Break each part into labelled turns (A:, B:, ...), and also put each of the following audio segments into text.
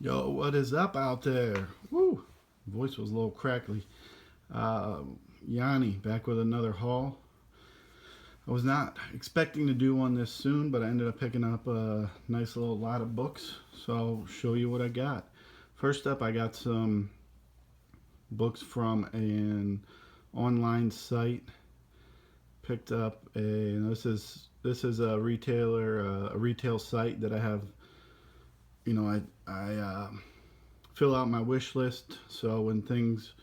A: Yo, what is up out there? Woo! Voice was a little crackly. Yanni back with another haul. I was not expecting to do one this soon, but I ended up picking up a nice little lot of books. So I'll show you what I got. First up, I got some books from an online site. Picked up this is a retail site that I have. I fill out my wish list, so when things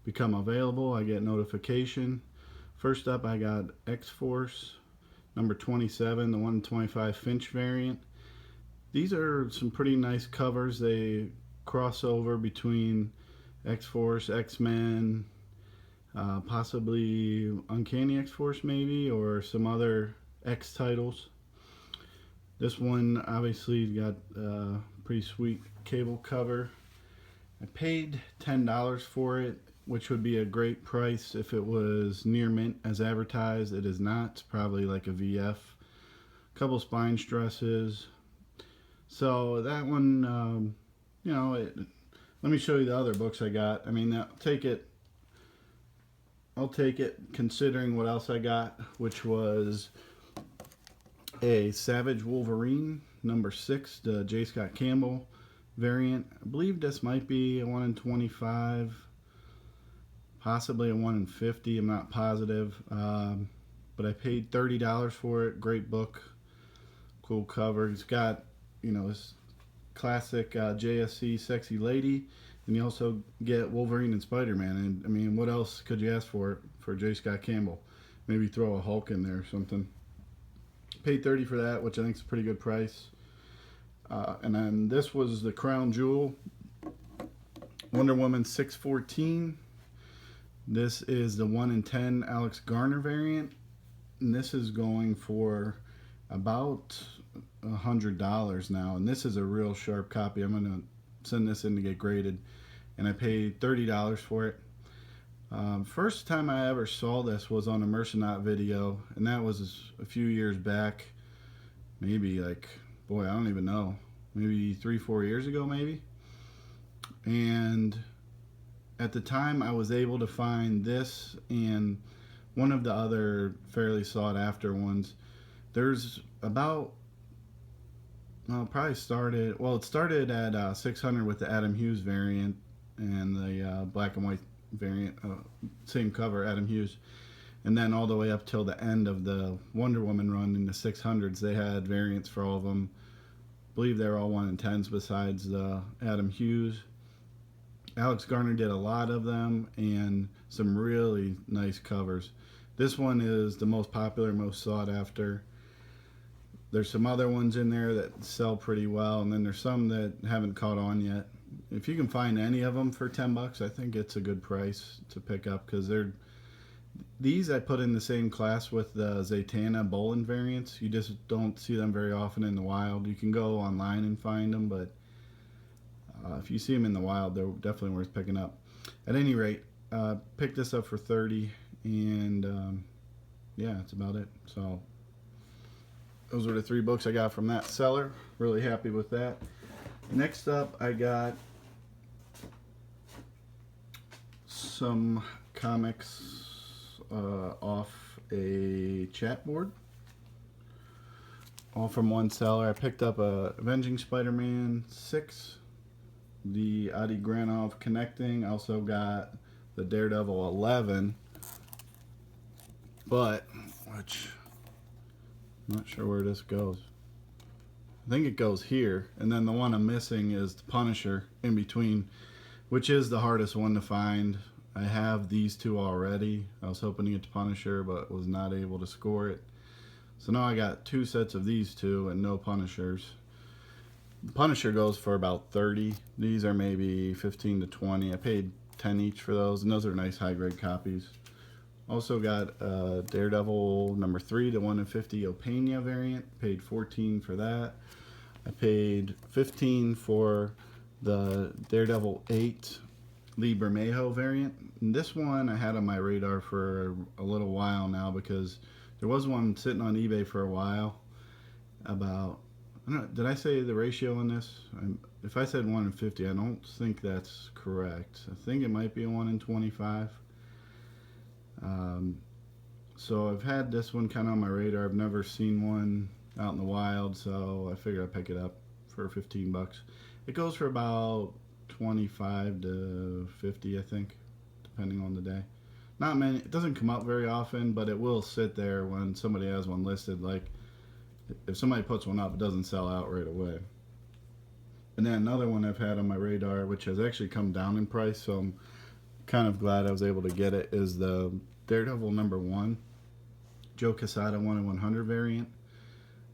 A: become available I get notification. First up, I got X-Force number 27, the 125 Finch variant. These are some pretty nice covers. They cross over between X-Force, X-Men, possibly Uncanny X-Force maybe, or some other X titles. This one obviously got a pretty sweet cable cover. I paid $10 for it, which would be a great price if it was near mint as advertised. It is not. It's probably like a VF. A couple spine stresses. So that one, let me show you the other books I got. I mean, I'll take it considering what else I got, which was a Savage Wolverine number 6, the J. Scott Campbell variant. I believe this might be a 1 in 25, possibly a 1 in 50. I'm not positive, but I paid $30 for it. Great book, cool cover. It's got this classic JSC sexy lady, and you also get Wolverine and Spider-Man. And I mean, what else could you ask for J. Scott Campbell? Maybe throw a Hulk in there or something. Paid $30 for that, which I think is a pretty good price. And then this was the crown jewel, Wonder Woman 614. This is the 1 in 10 Alex Garner variant, and this is going for about $100 now. And this is a real sharp copy. I'm going to send this in to get graded, and I paid $30 for it. First time I ever saw this was on a Mercenaut video, and that was a few years back. Maybe I don't even know. Maybe 3-4 years ago, maybe. And at the time, I was able to find this and one of the other fairly sought after ones. There's about, it started at 600 with the Adam Hughes variant and the black and white variant, same cover, Adam Hughes, and then all the way up till the end of the Wonder Woman run in the 600s. They had variants for all of them. I believe they were all 1 in 10s besides the Adam Hughes. Alex Garner did a lot of them and some really nice covers. This one is the most popular, most sought after. There's some other ones in there that sell pretty well, and then there's some that haven't caught on yet. If you can find any of them for $10, I think it's a good price to pick up, because these I put in the same class with the Zatanna Bolin variants. You just don't see them very often in the wild. You can go online and find them, but if you see them in the wild, they're definitely worth picking up. At any rate, picked this up for $30, and yeah, that's about it. So those were the 3 books I got from that seller. Really happy with that. Next up, I got some comics off a chat board, all from one seller. I picked up a Avenging Spider-Man 6, the Adi Granov Connecting. I also got the Daredevil 11, which I'm not sure where this goes. I think it goes here, and then the one I'm missing is the Punisher in between, which is the hardest one to find. I have these 2 already. I was hoping to get the Punisher, but was not able to score it. So now I got 2 sets of these 2 and no Punishers. Punisher goes for about $30. These are maybe $15 to $20. I paid $10 each for those, and those are nice high-grade copies. Also got Daredevil number 3, the 1 in 50 Opeña variant. Paid $14 for that. I paid $15 for the Daredevil 8 Lee Bermejo variant. And this one I had on my radar for a little while now, because there was one sitting on eBay for a while, about I don't know, did I say the ratio on this? If I said 1 in 50, I don't think that's correct. I think it might be a 1 in 25. Um, so I've had this one kind of on my radar. I've never seen one out in the wild, so I figured I'd pick it up for 15 bucks. It goes for about 25 to 50, I think, depending on the day. Not many. It doesn't come up very often, but it will sit there when somebody has one listed. Like if somebody puts one up, it doesn't sell out right away. And then another one I've had on my radar, which has actually come down in price, so I'm kind of glad I was able to get it, is the Daredevil #1 Joe Quesada 1 in 100 variant.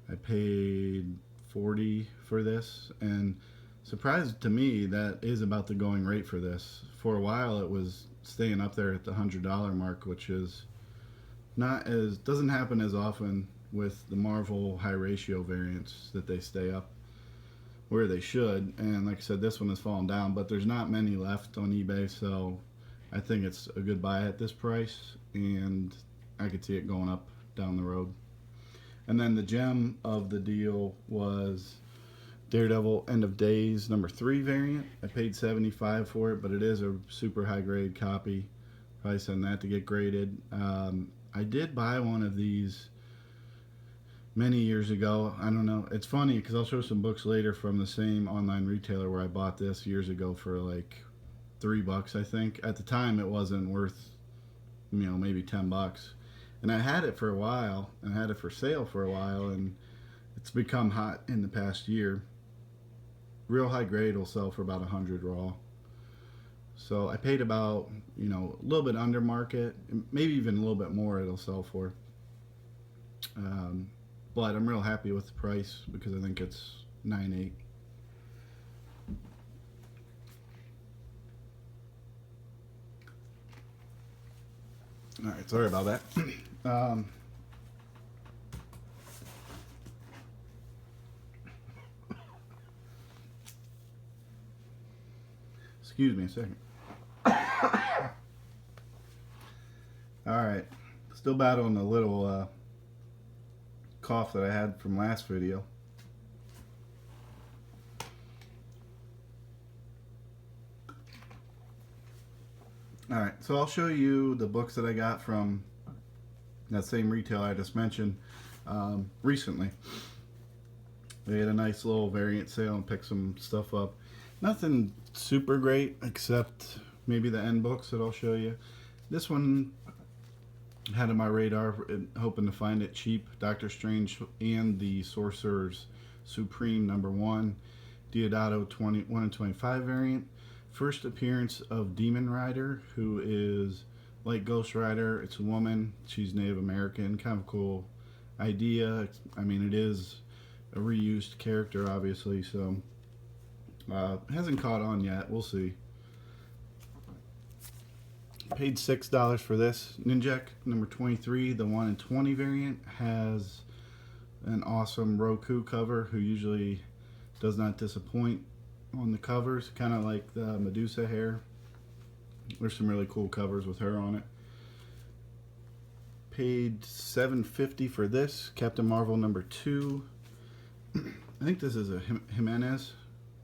A: I paid 40 for this, and surprised to me that is about the going rate for this. For a while, it was staying up there at the $100 mark, which is not as doesn't happen as often with the Marvel high ratio variants, that they stay up where they should. And like I said, this one has fallen down, but there's not many left on eBay, so I think it's a good buy at this price, and I could see it going up down the road. And then the gem of the deal was Daredevil End of Days #3 variant. I paid 75 for it, but it is a super high grade copy. Probably send that to get graded. I did buy one of these many years ago. I don't know. It's funny because I'll show some books later from the same online retailer where I bought this years ago for like $3, I think. At the time, it wasn't worth, maybe $10. And I had it for a while, and I had it for sale for a while, and it's become hot in the past year. Real high grade will sell for about 100 raw. So I paid about, a little bit under market, maybe even a little bit more it'll sell for. But I'm real happy with the price because I think it's $9.8. All right, sorry about that. Excuse me a second. All right, still battling a little cough that I had from last video. All right, so I'll show you the books that I got from that same retailer I just mentioned recently. They had a nice little variant sale and picked some stuff up. Nothing super great except maybe the end books that I'll show you. This one had on my radar, hoping to find it cheap. Doctor Strange and the Sorcerer's Supreme #1 Deodato 1 in 25 variant. First appearance of Demon Rider, who is like Ghost Rider. It's a woman. She's Native American. Kind of a cool idea. I mean, it is a reused character, obviously, so hasn't caught on yet. We'll see. Paid $6 for this. Ninjak #23, the 1 in 20 variant, has an awesome Roku cover, who usually does not disappoint on the covers, kind of like the Medusa hair. There's some really cool covers with her on it. Paid $7.50 for this, Captain Marvel #2. I think this is a Jimenez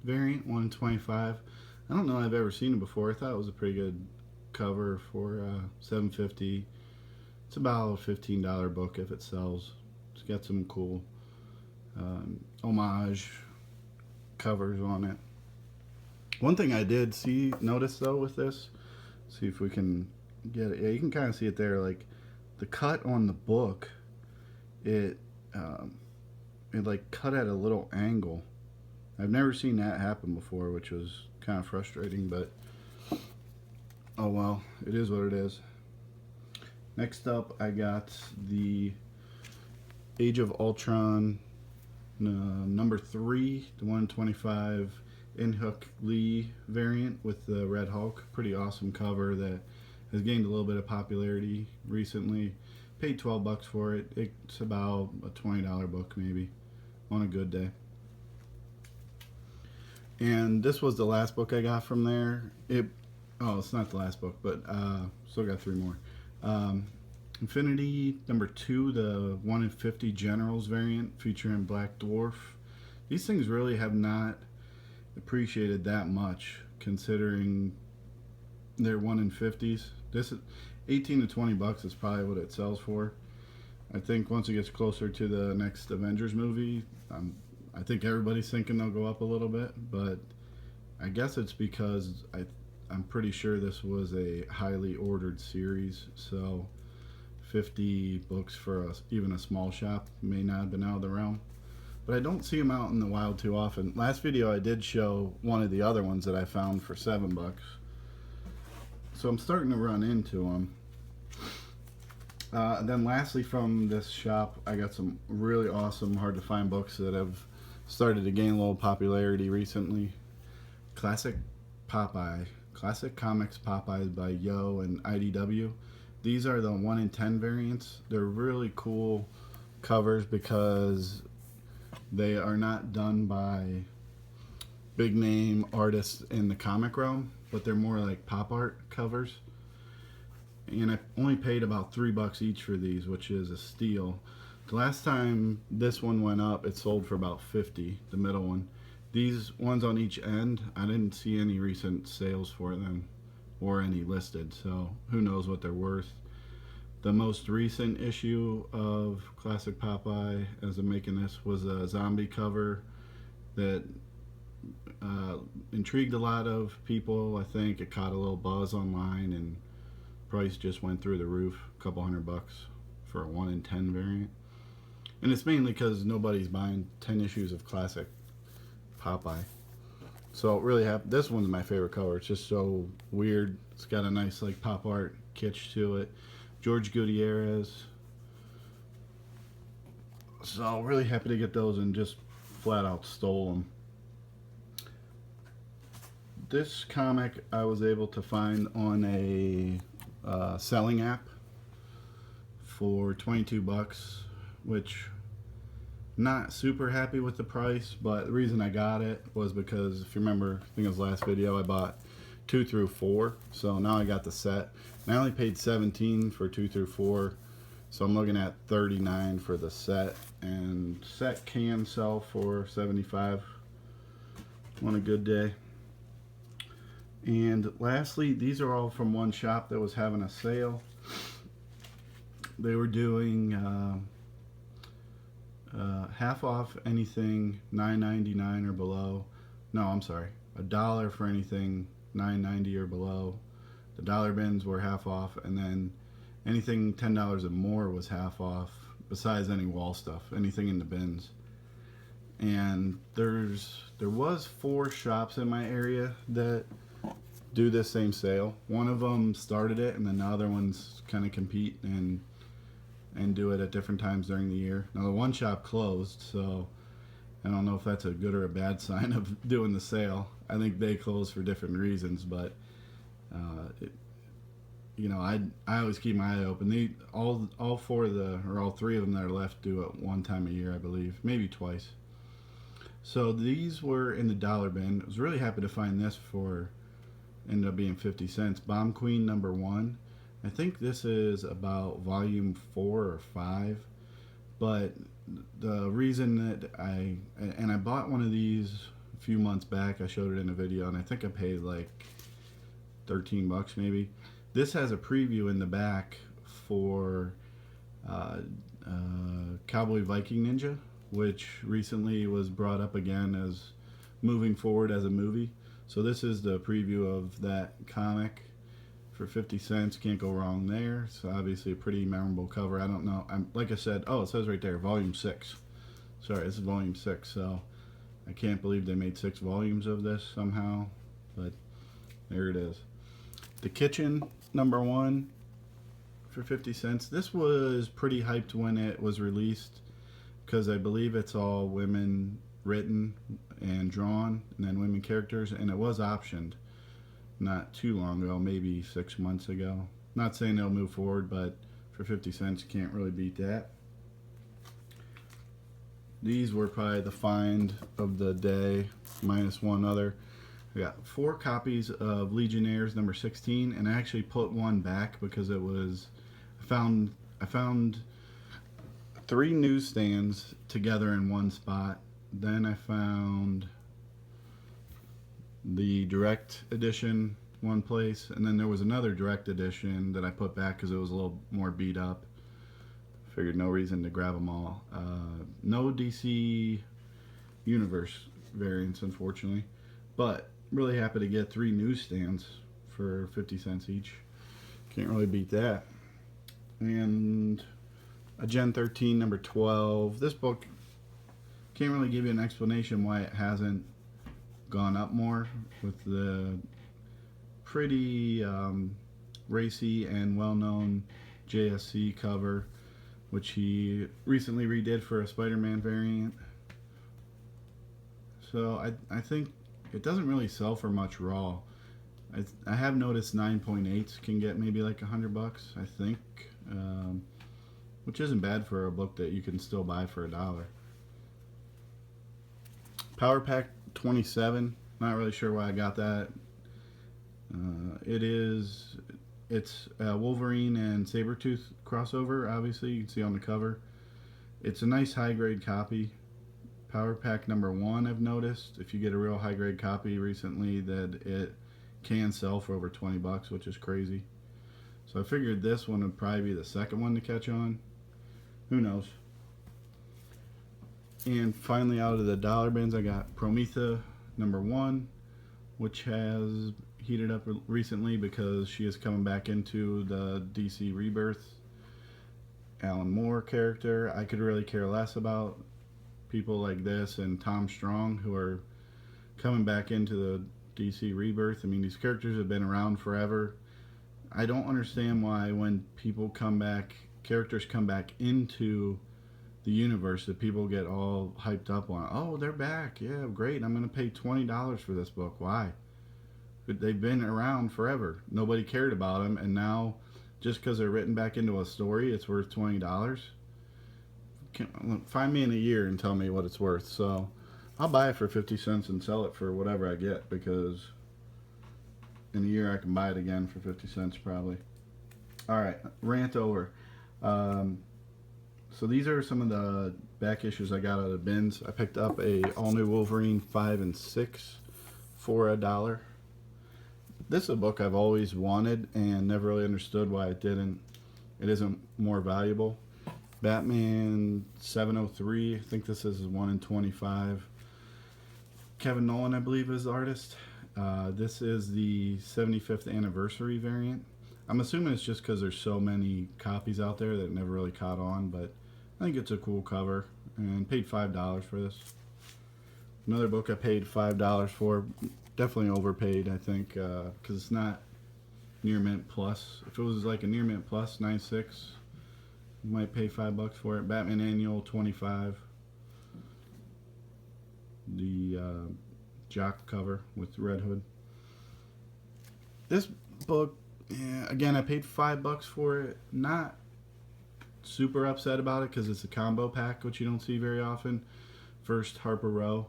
A: variant, 1 in 25. I don't know I've ever seen it before. I thought it was a pretty good cover for $7.50. It's about a $15 book if it sells. It's got some cool homage covers on it. One thing I did notice though with this, see if we can get it. Yeah, you can kind of see it there. Like the cut on the book, it like cut at a little angle. I've never seen that happen before, which was kind of frustrating, but oh well, it is what it is. Next up, I got the Age of Ultron #3, the 1 in 25 In-Hook Lee variant with the Red Hulk. Pretty awesome cover that has gained a little bit of popularity recently. Paid $12 for it. It's about a $20 book maybe on a good day. And this was the last book I got from there. It's not the last book, but still got 3 more. Infinity #2, the 1 in 50 Generals variant featuring Black Dwarf. these things really have not appreciated that much considering they're 1 in 50s. This is 18 to 20 bucks is probably what it sells for. I think once it gets closer to the next Avengers movie, I think everybody's thinking they'll go up a little bit, but I guess it's because I'm pretty sure this was a highly ordered series, so 50 books for even a small shop may not have been out of the realm. But I don't see them out in the wild too often. Last video I did show one of the other ones that I found for $7. So I'm starting to run into them. Then lastly from this shop, I got some really awesome, hard to find books that have started to gain a little popularity recently. Classic Comics Popeye by Yo and IDW. These are the 1 in 10 variants. They're really cool covers because they are not done by big name artists in the comic realm, but they're more like pop art covers. And I only paid about $3 each for these, which is a steal. The last time this one went up, it sold for about $50, the middle one. These ones on each end, I didn't see any recent sales for them or any listed, so who knows what they're worth. The most recent issue of Classic Popeye, as I'm making this, was a zombie cover that intrigued a lot of people. I think it caught a little buzz online and price just went through the roof, a couple $100 for a 1 in 10 variant. And it's mainly because nobody's buying 10 issues of Classic Popeye. So really this one's my favorite cover. It's just so weird. It's got a nice like pop art kitsch to it. George Gutierrez. So really happy to get those and just flat out stole them. This comic I was able to find on a selling app for $22, which not super happy with the price, but the reason I got it was because if you remember, I think it was last video, I bought 2 through 4, so now I got the set. And I only paid $17 for 2 through 4, so I'm looking at $39 for the set, and set can sell for $75 on a good day. And lastly, these are all from one shop that was having a sale. They were doing half off anything $9.99 or below. No, I'm sorry, $1 for anything $9.90 or below. The dollar bins were half off, and then anything $10 or more was half off, besides any wall stuff, anything in the bins. And there was 4 shops in my area that do this same sale. One of them started it, and then the other ones kind of compete and do it at different times during the year. Now the one shop closed, so I don't know if that's a good or a bad sign of doing the sale. I think they closed for different reasons, but you know, I always keep my eye open. All 4 of all 3 of them that are left do it one time a year, I believe, maybe twice. So these were in the dollar bin. I was really happy to find this for, ended up being 50 cents. Bomb Queen #1. I think this is about volume 4 or 5, but the reason that I bought one of these a few months back, I showed it in a video, and I think I paid like $13 maybe. This has a preview in the back for Cowboy Viking Ninja, which recently was brought up again as moving forward as a movie. So this is the preview of that comic for 50 cents. Can't go wrong there. So obviously a pretty memorable cover. I don't know. Like I said, oh, it says right there, volume 6. Sorry, this is volume 6. So I can't believe they made 6 volumes of this somehow, but there it is. The Kitchen #1 for 50 cents. This was pretty hyped when it was released because I believe it's all women written and drawn, and then women characters, and it was optioned not too long ago, maybe 6 months ago. Not saying they'll move forward, but for 50 cents, you can't really beat that. These were probably the find of the day, minus one other. I got 4 copies of Legionnaires #16, and I actually put one back because it was, I found 3 newsstands together in one spot, Then I found the direct edition one place, and then there was another direct edition that I put back because it was a little more beat up. Figured no reason to grab them all. No DC Universe variants, unfortunately, but really happy to get 3 newsstands for 50 cents each. Can't really beat that. And a Gen 13 number 12. This book can't really give you an explanation why it hasn't gone up more, with the pretty racy and well-known JSC cover, which he recently redid for a Spider-Man variant. So I think it doesn't really sell for much raw. I have noticed 9.8s can get maybe like $100, I think, which isn't bad for a book that you can still buy for $1. Power Pack 27. Not really sure why I got that. It's a Wolverine and Sabretooth crossover, obviously, you can see on the cover. It's a nice high-grade copy. Power Pack number 1, I've noticed, if you get a real high-grade copy recently, that it can sell for over $20, which is crazy. So I figured this one would probably be the second one to catch on. Who knows? And finally, out of the dollar bins, I got Prometha number 1, which has heated up recently because she is coming back into the DC Rebirth Alan Moore character. I could really care less about people like this and Tom Strong, who are coming back into the DC Rebirth. I mean, these characters have been around forever. I don't understand why when people come back, characters come back into the universe, that people get all hyped up on. Oh, they're back. Yeah, great. I'm going to pay $20 for this book. Why? They've been around forever. Nobody cared about them, and now just because they're written back into a story, it's worth $20. Find me in a year and tell me what it's worth. So I'll buy it for 50 cents and sell it for whatever I get, because in a year I can buy it again for 50 cents probably. Alright, rant over. So these are some of the back issues I got out of the bins. I picked up a all-new Wolverine 5 and 6 for $1. This is a book I've always wanted and never really understood why it isn't more valuable. Batman 703, I think this is 1 in 25. Kevin Nolan, I believe, is the artist. This is the 75th anniversary variant. I'm assuming it's just because there's so many copies out there that it never really caught on, but I think it's a cool cover, and paid $5 for this. Another book I paid $5 for, definitely overpaid, I think, because it's not Near Mint Plus. If it was like a Near Mint Plus 9.6, you might pay $5 for it. Batman Annual 25. The Jock cover with Red Hood. This book, yeah, again, I paid $5 for it. Not super upset about it because it's a combo pack, which you don't see very often. First, Harper Row.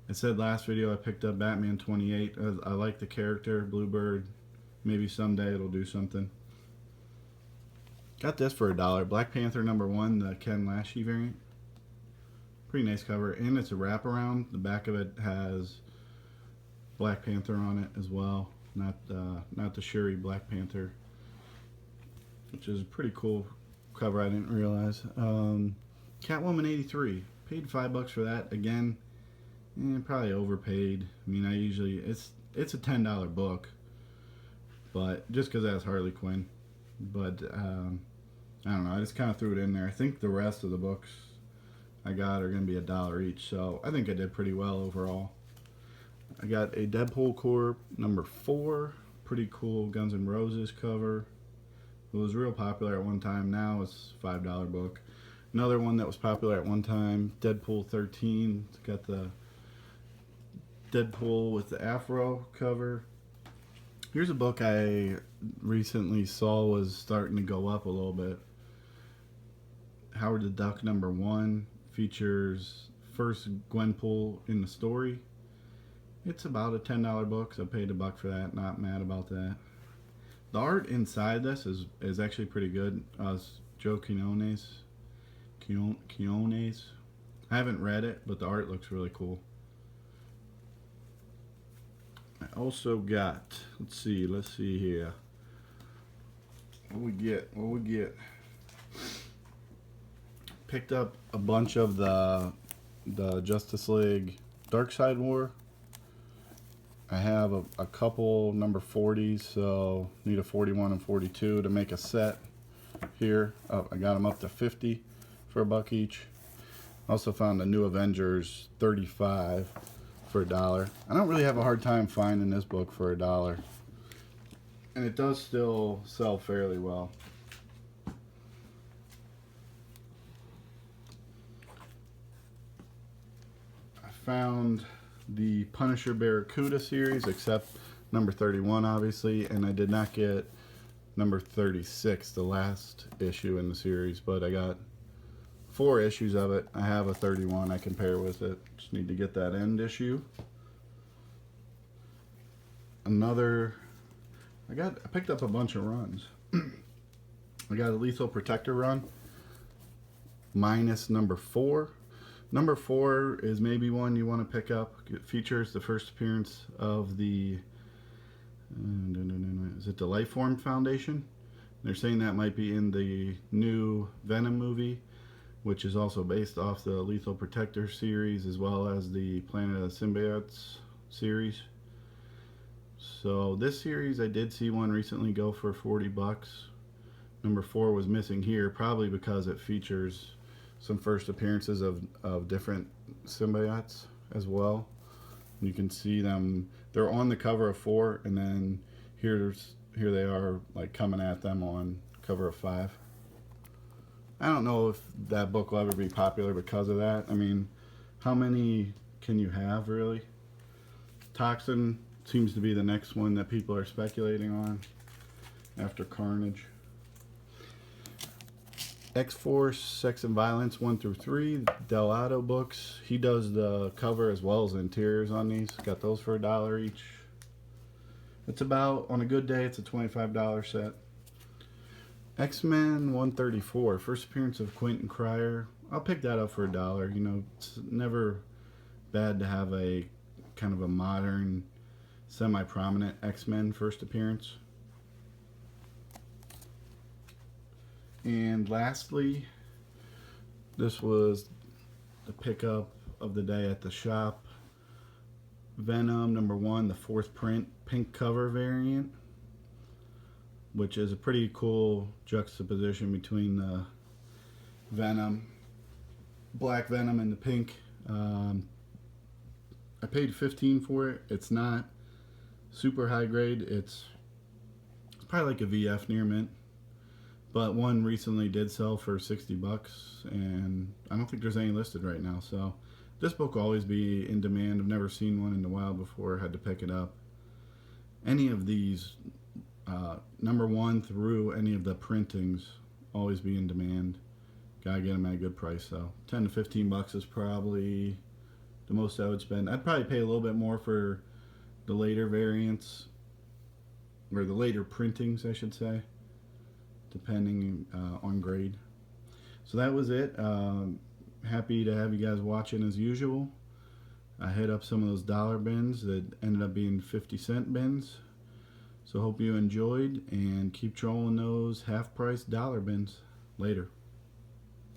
A: I said last video I picked up Batman 28. I like the character, Bluebird. Maybe someday it'll do something. Got this for $1. Black Panther number 1, the Ken Lashley variant. Pretty nice cover, and it's a wraparound. The back of it has Black Panther on it as well. Not the Shuri Black Panther, which is a pretty cool cover. I didn't realize. Catwoman 83. Paid $5 for that. Again, probably overpaid. I mean, it's a $10 book, but just because that's Harley Quinn. But I don't know. I just kind of threw it in there. I think the rest of the books I got are going to be $1 each, so I think I did pretty well overall. I got a Deadpool Corps number 4. Pretty cool Guns N' Roses cover. It was real popular at one time. Now it's a $5 book. Another one that was popular at one time, Deadpool 13. It's got the Deadpool with the afro cover. Here's a book I recently saw was starting to go up a little bit. Howard the Duck number 1 features first Gwenpool in the story. It's about a $10 book, so I paid $1 for that. Not mad about that. The art inside this is actually pretty good. Joe Quinones. I haven't read it, but the art looks really cool. I also got, let's see here. What we get? Picked up a bunch of the Justice League Dark Side War. I have a couple number 40s, so need a 41 and 42 to make a set here. I got them up to 50 for $1 each. Also found a new Avengers 35 for $1. I don't really have a hard time finding this book for $1, and it does still sell fairly well. I found the Punisher Barracuda series, except number 31 obviously, and I did not get number 36, the last issue in the series, but I got 4 issues of it. I have a 31 I can pair with it. Just need to get that end issue. I picked up a bunch of runs. I got a Lethal Protector run minus number 4. Number 4 is maybe one you want to pick up. It features the first appearance of the is it the Lifeform Foundation? They're saying that might be in the new Venom movie, which is also based off the Lethal Protector series as well as the Planet of the Symbiotes series. So this series, I did see one recently go for $40. Number 4 was missing here, probably because it features some first appearances of different symbiotes as well. You can see them, they're on the cover of 4, and then here they are like coming at them on cover of 5. I don't know if that book will ever be popular because of that. I mean, how many can you have really? Toxin seems to be the next one that people are speculating on after Carnage. X-Force, Sex and Violence 1 through 3, Delgado books. He does the cover as well as the interiors on these. Got those for $1 each. It's about, on a good day, it's a $25 set. X-Men 134, first appearance of Quentin Cryer. I'll pick that up for $1. You know, it's never bad to have a kind of a modern, semi-prominent X-Men first appearance. And lastly, this was the pickup of the day at the shop. Venom number 1, the 4th print, pink cover variant, which is a pretty cool juxtaposition between the Venom, black Venom, and the pink. I paid $15 for it. It's not super high grade. It's probably like a VF near mint. But one recently did sell for $60, and I don't think there's any listed right now. So this book will always be in demand. I've never seen one in the wild before. Had to pick it up. Any of these, number 1 through any of the printings, always be in demand. Gotta get them at a good price though. 10 to 15 bucks is probably the most I would spend. I'd probably pay a little bit more for the later variants, or the later printings, I should say, depending on grade. So that was it. Happy to have you guys watching as usual. I hit up some of those dollar bins that ended up being 50-cent bins. So hope you enjoyed, and keep trolling those half-price dollar bins. Later.